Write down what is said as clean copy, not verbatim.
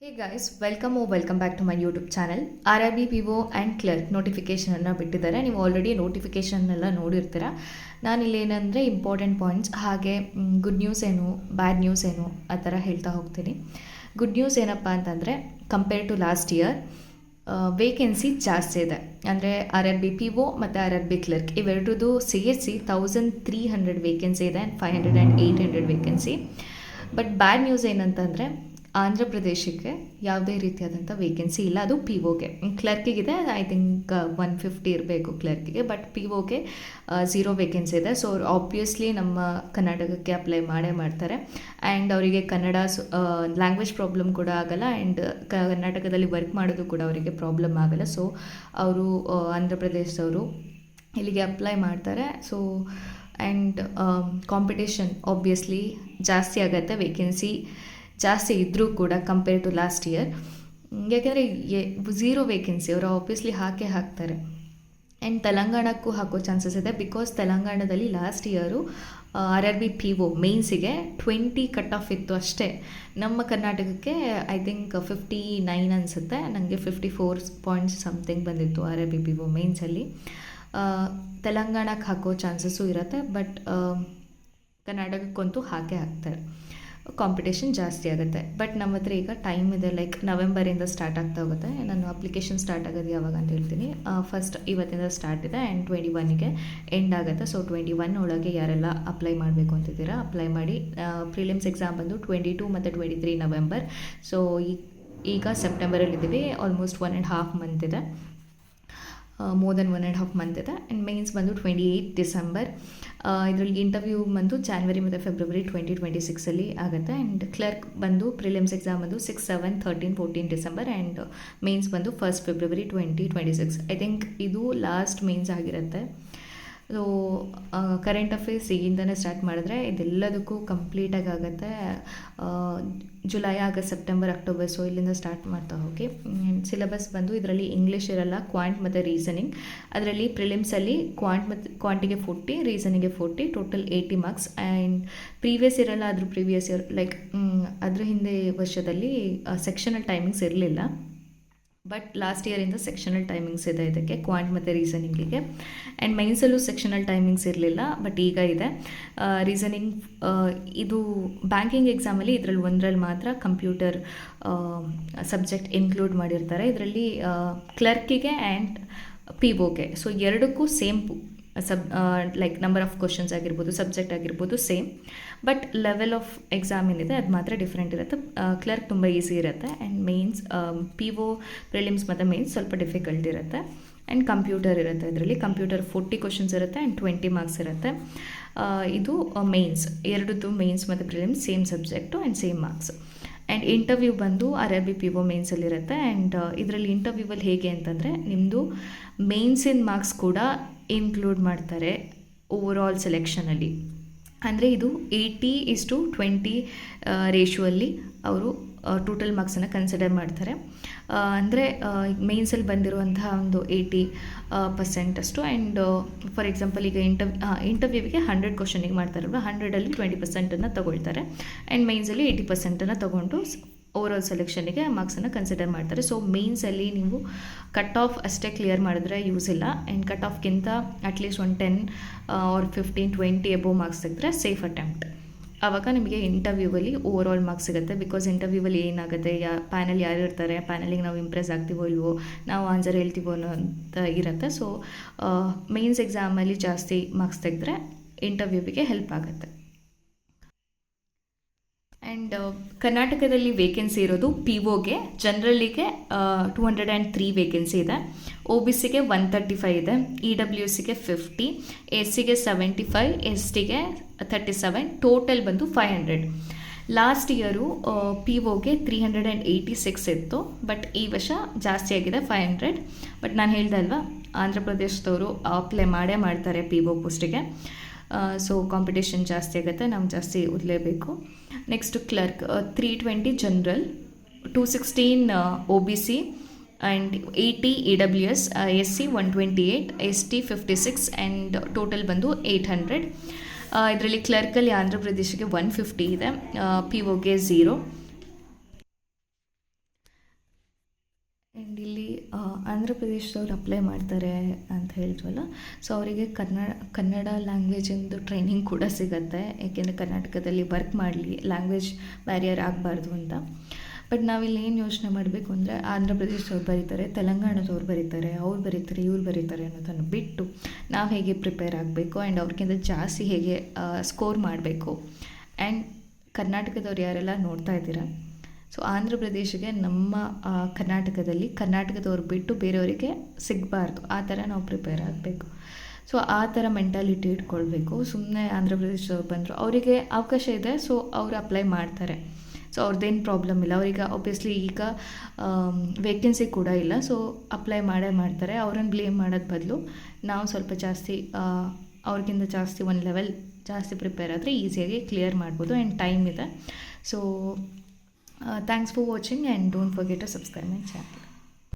Hey guys, welcome back to my YouTube channel. RRB PO and clerk ನೋಟಿಫಿಕೇಷನನ್ನು ಬಿಟ್ಟಿದ್ದಾರೆ. ನೀವು already notification ಎಲ್ಲ ನೋಡಿರ್ತೀರ. ನಾನಿಲ್ಲಿ ಏನಂದರೆ ಇಂಪಾರ್ಟೆಂಟ್ ಪಾಯಿಂಟ್ಸ್ ಹಾಗೆ ಗುಡ್ ನ್ಯೂಸ್ ಏನು ಬ್ಯಾಡ್ ನ್ಯೂಸ್ ಏನು ಆ ಥರ ಹೇಳ್ತಾ ಹೋಗ್ತೀನಿ. ಗುಡ್ ನ್ಯೂಸ್ ಏನಪ್ಪ ಅಂತಂದರೆ, compare to last year vacancy ಜಾಸ್ತಿ ಇದೆ. ಅಂದರೆ RRB PO ಮತ್ತು RRB ಕ್ಲರ್ಕ್ ಇವೆರಡರದ್ದು ಸೇರಿಸಿ 1300 ವೇಕೆನ್ಸಿ ಇದೆ and 500 and 800 vacancy. But bad news ಏನಂತಂದರೆ, ಆಂಧ್ರ ಪ್ರದೇಶಕ್ಕೆ ಯಾವುದೇ ರೀತಿಯಾದಂಥ ವೇಕೆನ್ಸಿ ಇಲ್ಲ. ಅದು POಗೆ. ಕ್ಲರ್ಕಿಗಿದೆ ಐ ಥಿಂಕ್ 150 ಇರಬೇಕು ಕ್ಲರ್ಕಿಗೆ, ಬಟ್ POಗೆ 0 ವೇಕೆನ್ಸಿ ಇದೆ. ಸೊ ಆಬ್ವಿಯಸ್ಲಿ ನಮ್ಮ ಕರ್ನಾಟಕಕ್ಕೆ ಅಪ್ಲೈ ಮಾಡೇ ಮಾಡ್ತಾರೆ. ಆ್ಯಂಡ್ ಅವರಿಗೆ ಕನ್ನಡ ಲ್ಯಾಂಗ್ವೇಜ್ ಪ್ರಾಬ್ಲಮ್ ಕೂಡ ಆಗಲ್ಲ, ಆ್ಯಂಡ್ ಕರ್ನಾಟಕದಲ್ಲಿ ವರ್ಕ್ ಮಾಡೋದು ಕೂಡ ಅವರಿಗೆ ಪ್ರಾಬ್ಲಮ್ ಆಗಲ್ಲ. ಸೊ ಅವರು ಆಂಧ್ರ ಪ್ರದೇಶದವರು ಇಲ್ಲಿಗೆ ಅಪ್ಲೈ ಮಾಡ್ತಾರೆ. ಸೊ ಆ್ಯಂಡ್ ಕಾಂಪಿಟೇಷನ್ ಆಬ್ವಿಯಸ್ಲಿ ಜಾಸ್ತಿ ಆಗುತ್ತೆ. ವೇಕೆನ್ಸಿ ಜಾಸ್ತಿ ಇದ್ದರೂ ಕೂಡ ಕಂಪೇರ್ ಟು ಲಾಸ್ಟ್ ಇಯರ್. ಯಾಕೆಂದರೆ 0 ವೇಕೆನ್ಸಿ ಅವರು ಆಬ್ವಿಯಸ್ಲಿ ಹಾಕ್ತಾರೆ. ಆ್ಯಂಡ್ ತೆಲಂಗಾಣಕ್ಕೂ ಹಾಕೋ ಚಾನ್ಸಸ್ ಇದೆ, ಬಿಕಾಸ್ ತೆಲಂಗಾಣದಲ್ಲಿ last year RRB PO ಮೇನ್ಸಿಗೆ 20 cut off ಇತ್ತು ಅಷ್ಟೇ. ನಮ್ಮ ಕರ್ನಾಟಕಕ್ಕೆ ಐ ಥಿಂಕ್ 59 ಅನಿಸುತ್ತೆ, ನನಗೆ 54 ಪಾಯಿಂಟ್ಸ್ ಸಮಥಿಂಗ್ ಬಂದಿತ್ತು RRB PO ಮೇನ್ಸಲ್ಲಿ. ತೆಲಂಗಾಣಕ್ಕೆ ಹಾಕೋ ಚಾನ್ಸಸ್ಸು ಇರುತ್ತೆ, ಬಟ್ ಕರ್ನಾಟಕಕ್ಕಂತೂ ಹಾಕ್ತಾರೆ. ಕಾಂಪಿಟೇಷನ್ ಜಾಸ್ತಿ ಆಗುತ್ತೆ. ಬಟ್ ನಮ್ಮ ಹತ್ರ ಈಗ ಟೈಮ್ ಇದೆ, ಲೈಕ್ ನವೆಂಬರಿಂದ ಸ್ಟಾರ್ಟ್ ಆಗ್ತಾ ಹೋಗುತ್ತೆ. ನಾನು ಅಪ್ಲಿಕೇಶನ್ ಸ್ಟಾರ್ಟ್ ಆಗೋದು ಯಾವಾಗ ಅಂತ ಹೇಳ್ತೀನಿ. ಫಸ್ಟ್ ಇವತ್ತಿಂದ ಸ್ಟಾರ್ಟ್ ಇದೆ ಆ್ಯಂಡ್ 21ಗೆ ಎಂಡ್ ಆಗುತ್ತೆ. ಸೊ 21 ಒಳಗೆ ಯಾರೆಲ್ಲ ಅಪ್ಲೈ ಮಾಡಬೇಕು ಅಂತಿದ್ದೀರಾ ಅಪ್ಲೈ ಮಾಡಿ. ಪ್ರಿಲಿಮ್ಸ್ ಎಕ್ಸಾಮ್ ಬಂದು 22 ಮತ್ತು 23 ನವೆಂಬರ್. ಸೊ ಈಗ ಸೆಪ್ಟೆಂಬರಲ್ಲಿದ್ದೀವಿ. ಆಲ್ಮೋಸ್ಟ್ 1.5 ಮಂತ್ ಇದೆ, ಮೋರ್ ದೆನ್ 1.5 ಮಂತ್ ಇದೆ. ಆ್ಯಂಡ್ ಮೇನ್ಸ್ ಬಂದು 28 ಡಿಸೆಂಬರ್. ಇದರಲ್ಲಿ ಇಂಟರ್ವ್ಯೂ ಬಂದು ಜಾನ್ವರಿ ಮತ್ತು ಫೆಬ್ರವರಿ 2026 ಆಗುತ್ತೆ. ಆ್ಯಂಡ್ ಕ್ಲರ್ಕ್ ಬಂದು ಪ್ರಿಲಿಮ್ಸ್ ಎಕ್ಸಾಮ್ ಬಂದು 6, 7, 13, 14 ಡಿಸೆಂಬರ್. ಆ್ಯಂಡ್ ಮೇನ್ಸ್ ಬಂದು 1 ಫೆಬ್ರವರಿ 2026. ಐ ಥಿಂಕ್ ಇದು ಲಾಸ್ಟ್ ಮೇನ್ಸ್ ಆಗಿರುತ್ತೆ. ಸೊ ಕರೆಂಟ್ ಅಫೇರ್ಸ್ ಈಗಿಂದನೇ ಸ್ಟಾರ್ಟ್ ಮಾಡಿದ್ರೆ ಇದೆಲ್ಲದಕ್ಕೂ ಕಂಪ್ಲೀಟಾಗಿ ಆಗುತ್ತೆ. July, August, September, October. So ಇಲ್ಲಿಂದ ಸ್ಟಾರ್ಟ್ ಮಾಡ್ತಾ ಹೋಗಿ. ಸಿಲೆಬಸ್ ಬಂದು ಇದರಲ್ಲಿ ಇಂಗ್ಲೀಷ್ ಇರಲ್ಲ, ಕ್ವಾಂಟ್ ಮತ್ತು ರೀಸನಿಂಗ್. ಅದರಲ್ಲಿ ಪ್ರಿಲಿಮ್ಸಲ್ಲಿ ಕ್ವಾಂಟಿಗೆ 40, ರೀಸನಿಗೆ 40, ಟೋಟಲ್ 80 ಮಾರ್ಕ್ಸ್. ಆ್ಯಂಡ್ ಪ್ರೀವಿಯಸ್ ಇರಲ್ಲ, ಅದ್ರ ಪ್ರೀವಿಯಸ್ ಇಯರ್ ಲೈಕ್ ಅದ್ರ ಹಿಂದೆ ವರ್ಷದಲ್ಲಿ ಸೆಕ್ಷನಲ್ ಟೈಮಿಂಗ್ಸ್ ಇರಲಿಲ್ಲ. ಬಟ್ ಲಾಸ್ಟ್ ಇಯರಿಂದ ಸೆಕ್ಷನಲ್ ಟೈಮಿಂಗ್ಸ್ ಇದೆ ಇದಕ್ಕೆ, ಕ್ವಾಂಟ್ ಮತ್ತು ರೀಸನಿಂಗಿಗೆ. ಆ್ಯಂಡ್ ಮೈನ್ಸಲ್ಲೂ ಸೆಕ್ಷನಲ್ ಟೈಮಿಂಗ್ಸ್ ಇರಲಿಲ್ಲ, ಬಟ್ ಈಗ ಇದೆ. ರೀಸನಿಂಗ್ ಇದು ಬ್ಯಾಂಕಿಂಗ್ ಎಕ್ಸಾಮಲ್ಲಿ ಇದರಲ್ಲಿ ಒಂದರಲ್ಲಿ ಮಾತ್ರ ಕಂಪ್ಯೂಟರ್ ಸಬ್ಜೆಕ್ಟ್ ಇನ್ಕ್ಲೂಡ್ ಮಾಡಿರ್ತಾರೆ. ಇದರಲ್ಲಿ ಕ್ಲರ್ಕಿಗೆ ಆ್ಯಂಡ್ POಗೆ. ಸೊ ಎರಡಕ್ಕೂ same like number of questions ಆಗಿರ್ಬೋದು, ಸಬ್ಜೆಕ್ಟ್ ಆಗಿರ್ಬೋದು same, but level of exam ಏನಿದೆ ಅದು ಮಾತ್ರ ಡಿಫ್ರೆಂಟ್ ಇರುತ್ತೆ. ಕ್ಲರ್ಕ್ ತುಂಬ ಈಸಿ ಇರುತ್ತೆ. ಆ್ಯಂಡ್ ಮೇನ್ಸ್ PO ಪ್ರಿಲಿಮ್ಸ್ ಮತ್ತು ಮೇನ್ಸ್ ಸ್ವಲ್ಪ ಡಿಫಿಕಲ್ಟ್ ಇರುತ್ತೆ. ಆ್ಯಂಡ್ ಕಂಪ್ಯೂಟರ್ ಇರುತ್ತೆ. ಇದರಲ್ಲಿ ಕಂಪ್ಯೂಟರ್ 40 ಕ್ವಶನ್ಸ್ ಇರುತ್ತೆ ಆ್ಯಂಡ್ 20 ಮಾರ್ಕ್ಸ್ ಇರುತ್ತೆ. ಇದು ಮೇನ್ಸ್, ಎರಡದ್ದು ಮೇನ್ಸ್ ಮತ್ತು prelims same subject and same marks. And interview ಬಂದು RRB PO ಮೇನ್ಸಲ್ಲಿರುತ್ತೆ. ಆ್ಯಂಡ್ ಇದರಲ್ಲಿ ಇಂಟರ್ವ್ಯೂವಲ್ಲಿ ಹೇಗೆ ಅಂತಂದರೆ, ನಿಮ್ಮದು ಮೇನ್ಸಿನ ಮಾರ್ಕ್ಸ್ ಕೂಡ ಇನ್ಕ್ಲೂಡ್ ಮಾಡ್ತಾರೆ ಓವರಾಲ್ ಸೆಲೆಕ್ಷನಲ್ಲಿ. ಅಂದರೆ ಇದು 80:20 ರೇಷುವಲ್ಲಿ ಅವರು ಟೋಟಲ್ ಮಾರ್ಕ್ಸನ್ನು ಕನ್ಸಿಡರ್ ಮಾಡ್ತಾರೆ. ಅಂದರೆ ಮೇನ್ಸಲ್ಲಿ ಬಂದಿರುವಂತಹ ಒಂದು 80% ಅಷ್ಟು. ಆ್ಯಂಡ್ ಫಾರ್ ಎಕ್ಸಾಂಪಲ್ ಈಗ ಇಂಟರ್ವ್ಯೂವಿಗೆ 100 ಕ್ವಶನಿಗೆ ಮಾಡ್ತಾರಲ್ವ, 100ಅಲ್ಲಿ 20% ತೊಗೊಳ್ತಾರೆ. ಆ್ಯಂಡ್ ಮೇನ್ಸಲ್ಲಿ 80% ತೊಗೊಂಡು ಓವರಾಲ್ ಸೆಲೆಕ್ಷನಿಗೆ ಮಾರ್ಕ್ಸನ್ನು ಕನ್ಸಿಡರ್ ಮಾಡ್ತಾರೆ. ಸೊ ಮೇನ್ಸಲ್ಲಿ ನೀವು ಕಟ್ ಆಫ್ ಅಷ್ಟೇ ಕ್ಲಿಯರ್ ಮಾಡಿದ್ರೆ ಯೂಸ್ ಇಲ್ಲ. ಆ್ಯಂಡ್ ಕಟ್ ಆಫ್ಗಿಂತ ಅಟ್ಲೀಸ್ಟ್ 10 ಆರ್ 15, 20 ಎಬೋ ಮಾರ್ಕ್ಸ್ ತೆಗೆದ್ರೆ ಸೇಫ್ ಅಟೆಂಪ್ಟ್. ಆವಾಗ ನಿಮಗೆ ಇಂಟರ್ವ್ಯೂವಲ್ಲಿ ಓವರಾಲ್ ಮಾರ್ಕ್ಸ್ ಸಿಗುತ್ತೆ. ಬಿಕಾಸ್ ಇಂಟರ್ವ್ಯೂವಲ್ಲಿ ಏನಾಗುತ್ತೆ, ಪ್ಯಾನಲ್ ಯಾರು ಇರ್ತಾರೆ, ಪ್ಯಾನಲಿಗೆ ನಾವು ಇಂಪ್ರೆಸ್ ಆಗ್ತೀವೋ ಇಲ್ವೋ, ನಾವು ಆನ್ಸರ್ ಹೇಳ್ತೀವೋ ಅನ್ನೋಂಥ ಇರುತ್ತೆ. ಸೊ ಮೇನ್ಸ್ ಎಕ್ಸಾಮಲ್ಲಿ ಜಾಸ್ತಿ ಮಾರ್ಕ್ಸ್ ತೆಗೆದ್ರೆ ಇಂಟರ್ವ್ಯೂವಿಗೆ ಹೆಲ್ಪ್ ಆಗುತ್ತೆ. ಆ್ಯಂಡ್ ಕರ್ನಾಟಕದಲ್ಲಿ ವೇಕೆನ್ಸಿ ಇರೋದು POಗೆ, ಜನರಲ್ಲಿಗೆ 203 ವೇಕೆನ್ಸಿ ಇದೆ, OBCಗೆ 135 ಇದೆ, EWSಗೆ 50, SCಗೆ 75, STಗೆ 37, ಟೋಟಲ್ ಬಂದು 500. ಲಾಸ್ಟ್ ಇಯರು POಗೆ 386 ಇತ್ತು, ಬಟ್ ಈ ವರ್ಷ ಜಾಸ್ತಿ ಆಗಿದೆ 500. ಬಟ್ ನಾನು ಹೇಳ್ದೆ ಅಲ್ವಾ, ಆಂಧ್ರ ಪ್ರದೇಶದವರು ಅಪ್ಲೈ ಮಾಡ್ತಾರೆ PO ಪೋಸ್ಟಿಗೆ. ಸೊ ಕಾಂಪಿಟೇಷನ್ ಜಾಸ್ತಿ ಆಗುತ್ತೆ, ನಾವು ಜಾಸ್ತಿ ಓದಲೇಬೇಕು. Next clerk 320 general, 216 OBC and 80 EWS, SC 128, ST 56 and total ಬಂದು 800. ಇದರಲ್ಲಿ ಕ್ಲರ್ಕಲ್ಲಿ ಆಂಧ್ರ ಪ್ರದೇಶಕ್ಕೆ 150 ಇದೆ, POಗೆ 0. ಆಂಧ್ರ ಪ್ರದೇಶದವ್ರು ಅಪ್ಲೈ ಮಾಡ್ತಾರೆ ಅಂತ ಹೇಳಿದ್ವಲ್ಲ, ಸೊ ಅವರಿಗೆ ಕನ್ನಡ ಲ್ಯಾಂಗ್ವೇಜಿಂದು ಟ್ರೈನಿಂಗ್ ಕೂಡ ಸಿಗುತ್ತೆ, ಏಕೆಂದರೆ ಕರ್ನಾಟಕದಲ್ಲಿ ವರ್ಕ್ ಮಾಡಲಿ, ಲ್ಯಾಂಗ್ವೇಜ್ ಬ್ಯಾರಿಯರ್ ಆಗಬಾರ್ದು ಅಂತ. ಬಟ್ ನಾವಿಲ್ಲಿ ಏನು ಯೋಚನೆ ಮಾಡಬೇಕು ಅಂದರೆ, ಆಂಧ್ರ ಪ್ರದೇಶದವ್ರು ಬರೀತಾರೆ, ತೆಲಂಗಾಣದವ್ರು ಬರೀತಾರೆ, ಅವ್ರು ಬರೀತಾರೆ, ಇವ್ರು ಬರೀತಾರೆ ಅನ್ನೋದನ್ನು ಬಿಟ್ಟು ನಾವು ಹೇಗೆ ಪ್ರಿಪೇರ್ ಆಗಬೇಕು ಆ್ಯಂಡ್ ಅವ್ರಿಗಿಂತ ಜಾಸ್ತಿ ಹೇಗೆ ಸ್ಕೋರ್ ಮಾಡಬೇಕು. ಆ್ಯಂಡ್ ಕರ್ನಾಟಕದವ್ರು ಯಾರೆಲ್ಲ ನೋಡ್ತಾ ಇದ್ದೀರಾ, ಸೊ ಆಂಧ್ರ ಪ್ರದೇಶಕ್ಕೆ ನಮ್ಮ ಕರ್ನಾಟಕದವ್ರು ಬಿಟ್ಟು ಬೇರೆಯವರಿಗೆ ಸಿಗಬಾರ್ದು, ಆ ಥರ ನಾವು ಪ್ರಿಪೇರ್ ಆಗಬೇಕು. ಸೊ ಆ ಥರ ಮೆಂಟಾಲಿಟಿ ಇಟ್ಕೊಳ್ಬೇಕು. ಸುಮ್ಮನೆ ಆಂಧ್ರ ಪ್ರದೇಶದವ್ರು ಬಂದರು, ಅವರಿಗೆ ಅವಕಾಶ ಇದೆ, ಸೊ ಅವರು ಅಪ್ಲೈ ಮಾಡ್ತಾರೆ, ಸೊ ಅವ್ರದ್ದೇನು ಪ್ರಾಬ್ಲಮ್ ಇಲ್ಲ. ಅವ್ರಿಗೆ ಆಬ್ವಿಯಸ್ಲಿ ಈಗ ವೇಕೆನ್ಸಿ ಕೂಡ ಇಲ್ಲ, ಸೊ ಅಪ್ಲೈ ಮಾಡ್ತಾರೆ. ಅವ್ರನ್ನ ಬ್ಲೇಮ್ ಮಾಡೋದು ಬದಲು ನಾವು ಸ್ವಲ್ಪ ಜಾಸ್ತಿ ಅವ್ರಿಗಿಂತ ಜಾಸ್ತಿ ಒಂದು ಲೆವೆಲ್ ಜಾಸ್ತಿ ಪ್ರಿಪೇರ್ ಆದರೆ ಈಸಿಯಾಗಿ ಕ್ಲಿಯರ್ ಮಾಡ್ಬೋದು ಆ್ಯಂಡ್ ಟೈಮ್ ಇದೆ. So thanks for watching and don't forget to subscribe my channel.